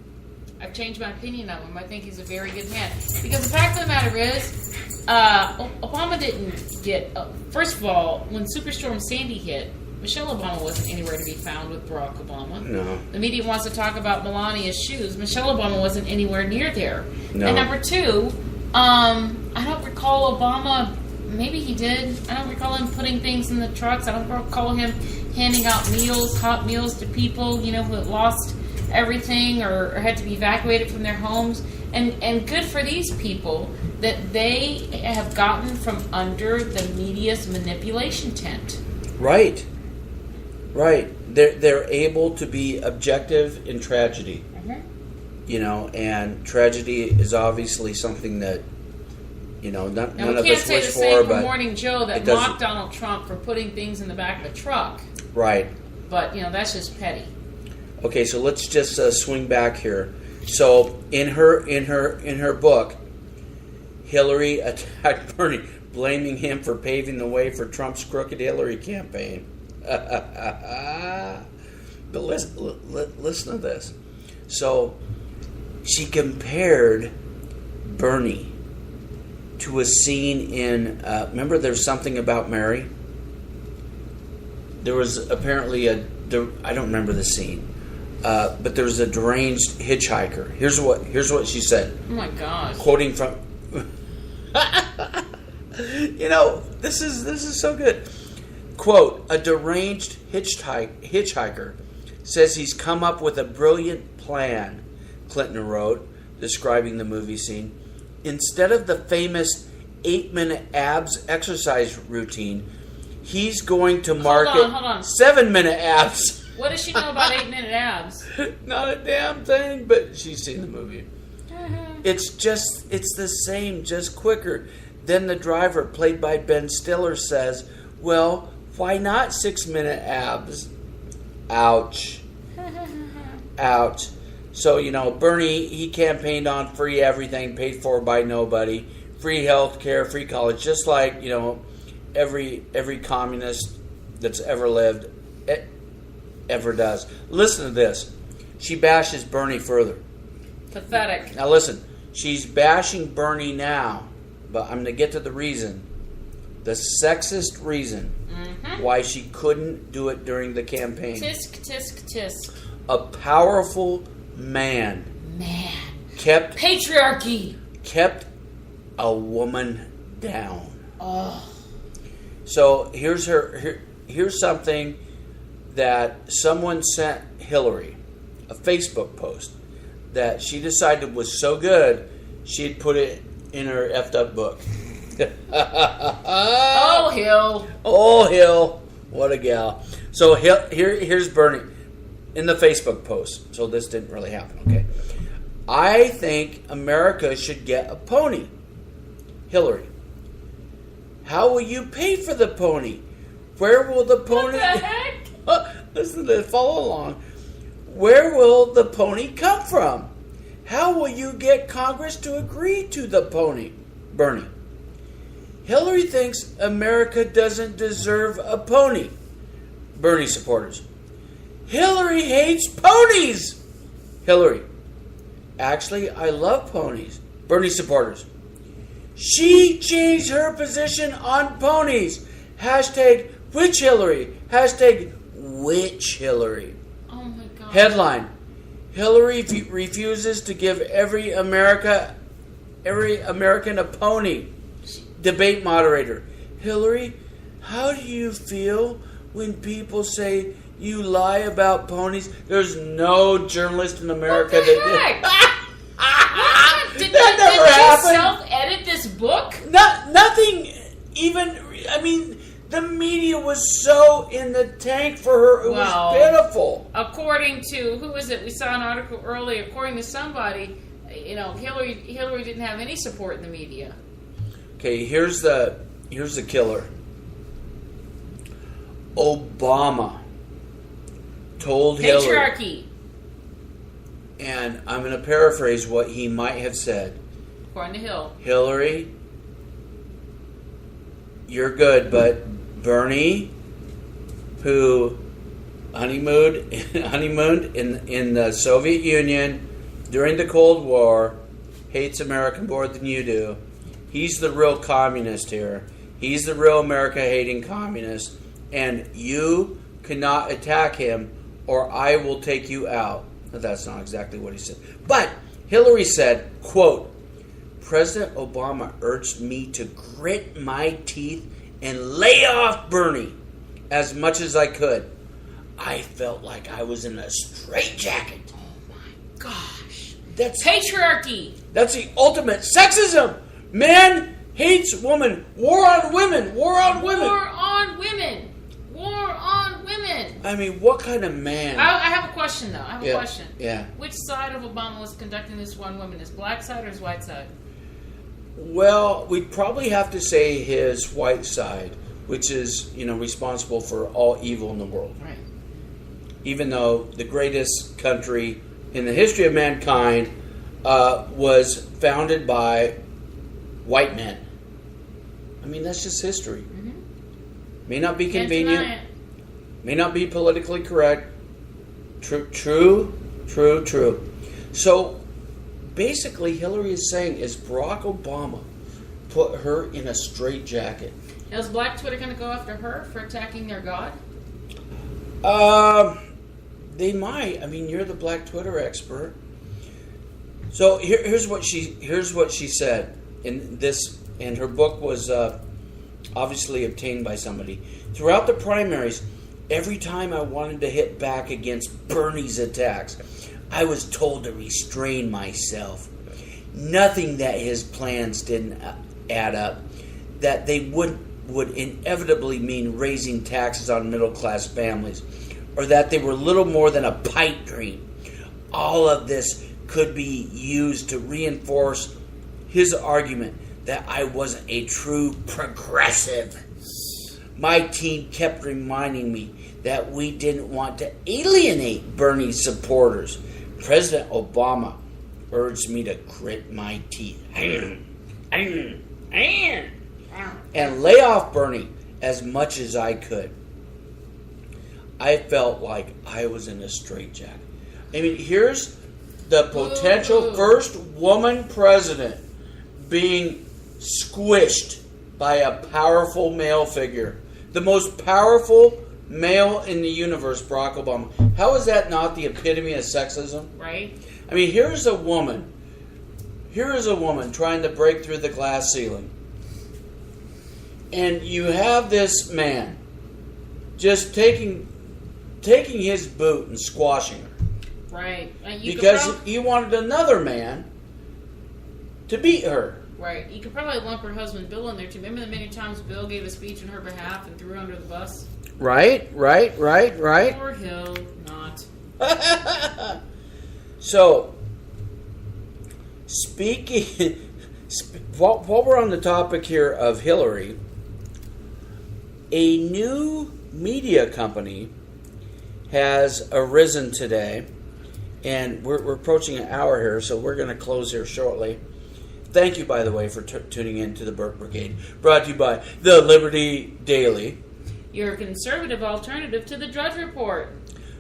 I've changed my opinion of him. I think he's a very good man. Because the fact of the matter is, Obama didn't get, first of all, when Superstorm Sandy hit, Michelle Obama wasn't anywhere to be found with Barack Obama. No. The media wants to talk about Melania's shoes. Michelle Obama wasn't anywhere near there. No. And number two, I don't recall Obama, maybe he did. I don't recall him putting things in the trucks. I don't recall him handing out meals, hot meals to people, you know, who had lost everything or had to be evacuated from their homes. And good for these people that they have gotten from under the media's manipulation tent. Right. They're able to be objective in tragedy. Mm-hmm. You know, and tragedy is obviously something that, you know, none of us wish for. We can't say the same for but Morning Joe that mocked Donald Trump for putting things in the back of a truck. Right. But, you know, that's just petty. Okay, so let's just swing back here. So in her book, Hillary attacked Bernie, blaming him for paving the way for Trump's crooked Hillary campaign. But listen to this. So she compared Bernie to a scene in, remember There's Something About Mary? There was apparently I don't remember the scene, but there was a deranged hitchhiker. Here's what she said. Oh my gosh. Quoting from, you know, this is so good. Quote, a deranged hitchhiker says he's come up with a brilliant plan, Clinton wrote, describing the movie scene. Instead of the famous 8-minute abs exercise routine, he's going to market Hold on. 7-minute abs. What does she know about 8-minute abs? Not a damn thing, but she's seen the movie. It's the same, just quicker. Then the driver, played by Ben Stiller, says, well, why not 6-minute abs? Ouch. Ouch. So, you know, Bernie, he campaigned on free everything, paid for by nobody, free health care, free college, just like, you know, every communist that's ever lived ever does. Listen to this. She bashes Bernie further. Pathetic. Now listen, she's bashing Bernie now, but I'm going to get to the reason. The sexist reason why she couldn't do it during the campaign. Tisk, tisk, tisk. A powerful man. Kept patriarchy. Kept a woman down. Oh. So here's something that someone sent Hillary, a Facebook post that she decided was so good she'd put it in her effed up book. Oh, Hill. Oh, Hill. What a gal. So here's Bernie in the Facebook post. So this didn't really happen, okay? I think America should get a pony. Hillary. How will you pay for the pony? Where will the pony... What the heck? Listen to this. Follow along. Where will the pony come from? How will you get Congress to agree to the pony? Bernie. Hillary thinks America doesn't deserve a pony. Bernie supporters. Hillary hates ponies. Hillary. Actually, I love ponies. Bernie supporters. She changed her position on ponies. Hashtag witch Hillary. Hashtag witch Hillary. Oh my God. Headline. Hillary refuses to give every American a pony. Debate moderator. Hillary, how do you feel when people say you lie about ponies? There's no journalist in America What the that heck? Did that never you happened. self-edit this book? Nothing even. I mean, the media was so in the tank for her. It was pitiful. According to, who is it? We saw an article earlier. According to somebody, Hillary didn't have any support in the media. Okay, here's the killer. Obama told Hillary, Patriarchy. and I'm going to paraphrase what he might have said. According to Hill. Hillary, you're good, but Bernie, who honeymooned in the Soviet Union during the Cold War, hates America more than you do. He's the real communist here. He's the real America-hating communist. And you cannot attack him or I will take you out. Now, that's not exactly what he said. But Hillary said, quote, President Obama urged me to grit my teeth and lay off Bernie as much as I could. I felt like I was in a straitjacket. Oh my gosh. That's patriarchy. That's the ultimate sexism. Man hates woman. War on women. War on women. War on women. War on women. I mean, what kind of man? I have a question, though. I have a question. Yeah. Which side of Obama was conducting this one woman? His black side or his white side? Well, we'd probably have to say his white side, which is, responsible for all evil in the world. Right. Even though the greatest country in the history of mankind was founded by white men. I mean, that's just history. Mm-hmm. May not be convenient. May not be politically correct. True. So, basically, Hillary is saying is Barack Obama put her in a straitjacket. Now, is Black Twitter going to go after her for attacking their god? They might. I mean, you're the Black Twitter expert. So here's what she said in this, and her book was obviously obtained by somebody. Throughout the primaries, every time I wanted to hit back against Bernie's attacks, I was told to restrain myself. Nothing that his plans didn't add up, that they would inevitably mean raising taxes on middle-class families, or that they were little more than a pipe dream. All of this could be used to reinforce his argument that I wasn't a true progressive. My team kept reminding me that we didn't want to alienate Bernie's supporters. President Obama urged me to grit my teeth and lay off Bernie as much as I could. I felt like I was in a straitjacket. I mean, here's the potential first woman president being squished by a powerful male figure. The most powerful male in the universe, Barack Obama. How is that not the epitome of sexism? Right. I mean, here is a woman trying to break through the glass ceiling. And you have this man just taking his boot and squashing her. Right. Because he wanted another man to beat her. Right. You could probably lump her husband Bill in there too. Remember the many times Bill gave a speech on her behalf and threw her under the bus? Right. Or he'll not. So, while we're on the topic here of Hillary, a new media company has arisen today, and we're approaching an hour here, so we're going to close here shortly. Thank you, by the way, for tuning in to the Burke Brigade, brought to you by the Liberty Daily. Your conservative alternative to the Drudge Report.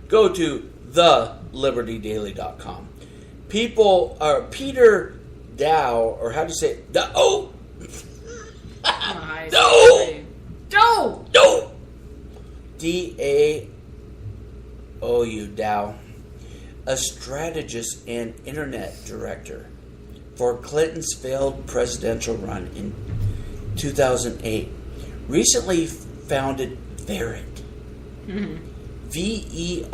Go to thelibertydaily.com. people are Peter Dow, or how do you say it? No! D-A-O-U, Dow. A strategist and internet director for Clinton's failed presidential run in 2008, recently founded Verrit, V-E-R-R-I-T,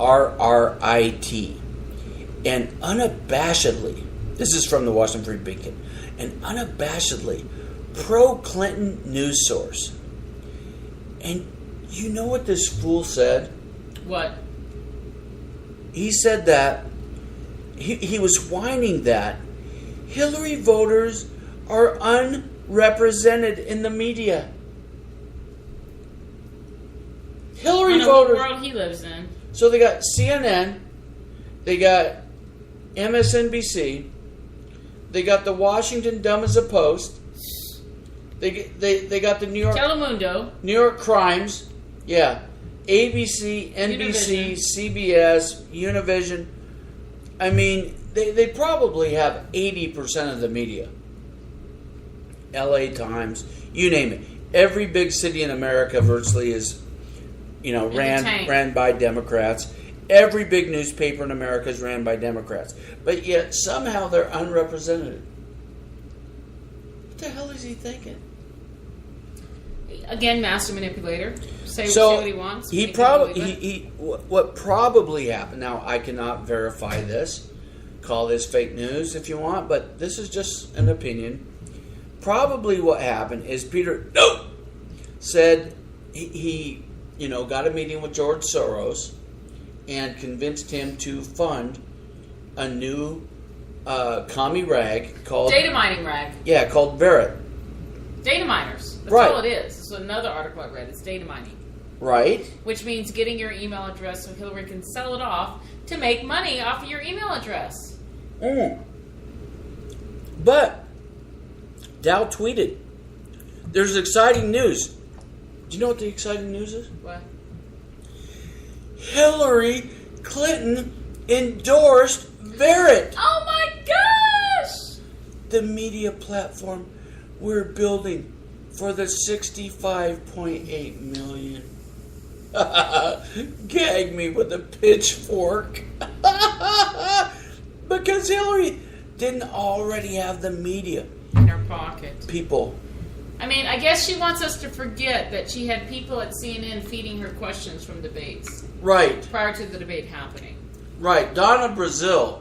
and unabashedly, this is from the Washington Free Beacon, an unabashedly pro-Clinton news source. And you know what this fool said? What? He said that he was whining that Hillary voters are unrepresented in the media. Hillary voters. What world he lives in. So they got CNN, they got MSNBC, they got the Washington Dumb as a Post, they got the New York Telemundo, New York Crimes, yeah, ABC, NBC, CBS, Univision. I mean, they probably have 80% of the media. LA Times, you name it. Every big city in America virtually is, ran by Democrats. Every big newspaper in America is ran by Democrats. But yet somehow they're unrepresented. What the hell is he thinking? Again, master manipulator. Say what he wants. What probably happened. Now I cannot verify this. Call this fake news if you want, but this is just an opinion. Probably what happened is Peter said he got a meeting with George Soros and convinced him to fund a new commie rag called data mining rag. Yeah, called Verrit. Data miners. That's right. all it is. It's another article I read. It's data mining. Right. Which means getting your email address so Hillary can sell it off to make money off of your email address. But Dow tweeted, there's exciting news. Do you know what the exciting news is? What? Hillary Clinton endorsed Verrit. Oh my gosh! The media platform we're building for the 65.8 million. Gag me with a pitchfork. Because Hillary didn't already have the media in her pocket. People. I mean, I guess she wants us to forget that she had people at CNN feeding her questions from debates. Right. Prior to the debate happening. Right. Donna Brazile,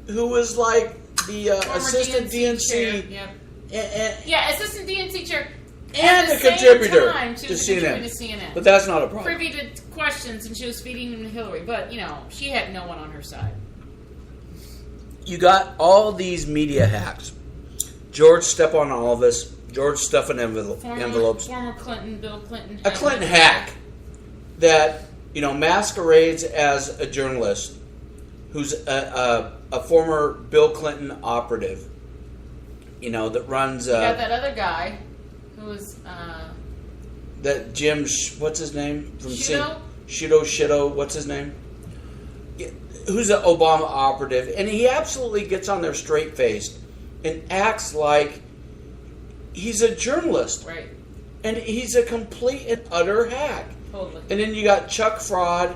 who was like the assistant DNC. Yep. Assistant DNC chair. And a contributor to CNN. But that's not a problem. Privy to questions, and she was feeding them to Hillary. But, she had no one on her side. You got all these media hacks. George Stephanopoulos, George stuffing envelopes. Former Clinton, Bill Clinton. A Clinton hack that, masquerades as a journalist who's a former Bill Clinton operative, that runs... you got that other guy who was... that Jim... what's his name? From Shudo, what's his name? Who's an Obama operative. And he absolutely gets on there straight-faced and acts like he's a journalist. Right. And he's a complete and utter hack. Totally. And then you got Chuck Fraud,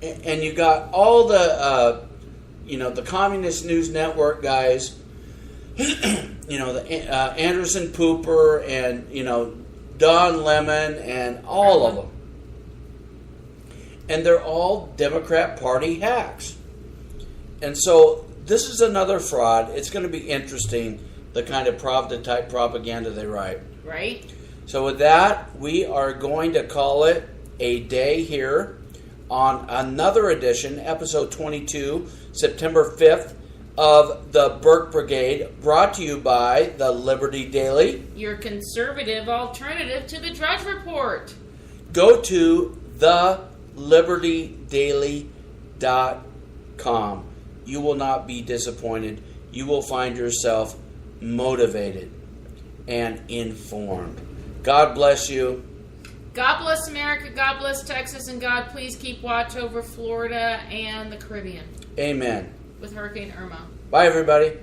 and you got all the, the Communist News Network guys, the Anderson Pooper and, Don Lemon and all of them. And they're all Democrat Party hacks. And so this is another fraud. It's going to be interesting, the kind of Pravda-type propaganda they write. Right. So with that, we are going to call it a day here on another edition, episode 22, September 5th, of the Burke Brigade, brought to you by the Liberty Daily. Your conservative alternative to the Drudge Report. Go to thelibertydaily.com. You will not be disappointed. You will find yourself motivated and informed. God bless you. God bless America, God bless Texas, and God please keep watch over Florida and the Caribbean. Amen. with Hurricane Irma. Bye, everybody.